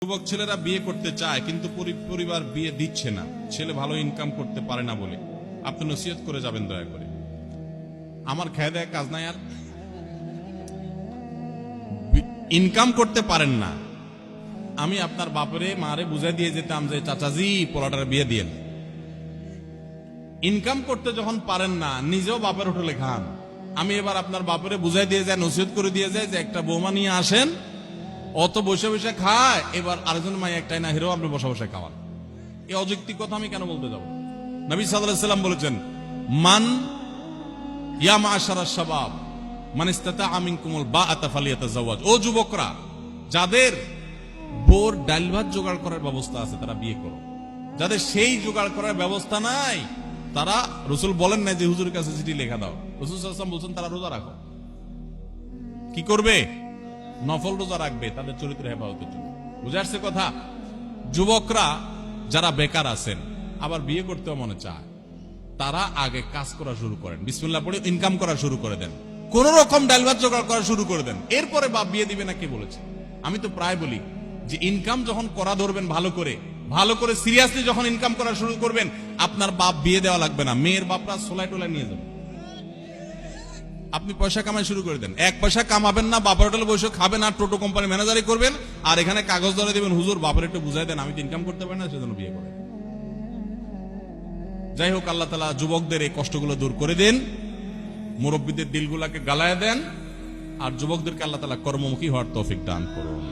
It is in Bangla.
যুবক ছেলেরা বিয়ে করতে চায় কিন্তু পরিবার বিয়ে দিচ্ছে না, ছেলে ভালো ইনকাম করতে পারে না বলে আপনি নসিহত করে যাবেন দয়া করে। আমার খেয়ে দেয় কাজ নাই, আর ইনকাম করতে পারেন না, আমি আপনার বাপরে মারে বুঝাই দিয়ে যেতাম যে চাচাজি পোলাটার বিয়ে দিয়েন। ইনকাম করতে যখন পারেন না, নিজেও বাপের হোটেলে খান, আমি এবার আপনার বাপরে বুঝাই দিয়ে যায়, নসিহত করে দিয়ে যায় যে একটা বৌমা নিয়ে আসেন, অত বসে বসে খায়, এবার আরেকজন মাই একটাই না হিরো আপনি বসে বসে খাওয়ান। এই অযৌক্তিক কথা আমি কেন বলতে যাব? নবী সাল্লাল্লাহু আলাইহি সাল্লাম বলেছেন, মান ইয়া মাশারাশ শাবাব মান ইসতাতাআ মিনকুমুল বাআতা ফালিয়াতাযাওয়াজ। ও যুবকরা, যাদের বোর ডাল ভাত জোগাড় করার ব্যবস্থা আছে তারা বিয়ে করো, যাদের সেই জোগাড় করার ব্যবস্থা নাই তারা, রাসূল বলেন না যে হুজুরের কাছে চিঠি লেখা দাও, রাসূল সাল্লাল্লাহু আলাইহি ওয়াসাল্লাম বলেন তারা রোজা রাখো। কি করবে? নফল রোজা রাখবে তাদের চরিত্র হেফাজতের জন্য। বুঝে আসছে কথা? যুবকরা যারা বেকার আছেন আবার বিয়ে করতেও মনে চায়, তারা আগে কাজ করা শুরু করেন, বিসমিল্লাহ পড়ে ইনকাম করা শুরু করে দেন, কোন রকম ডাল ভাত জোগাড় করা শুরু করে দেন, এরপরে বাপ বিয়ে দিবে না কে বলেছে? আমি তো প্রায় বলি যে ইনকাম যখন করা ধরবেন ভালো করে সিরিয়াসলি যখন ইনকাম করা শুরু করবেন, আপনার বাপ বিয়ে দেওয়া লাগবে না, মেয়ের বাপরা সোলাই টোলাই নিয়ে যাবে। আপনি পয়সা কামাই শুরু করে দেন, এক পয়সা কামাবেন না, বাপের হোটেলে বসে খাবেন আর টোটো কোম্পানি ম্যানেজারই করবেন, আর এখানে কাগজ ধরে দেবেন, হুজুর বাপের একটু বুঝাই দেন আমি তো ইনকাম করতে পারি না, সেজন্য বিয়ে করে। যাই হোক, আল্লাহ তাআলা যুবকদের এই কষ্টগুলো দূর করে দেন, মুরব্বীদের দিলগুলাকে গালায় দেন, আর যুবকদেরকে আল্লাহ তাআলা কর্মমুখী হওয়ার তৌফিক দান করুন।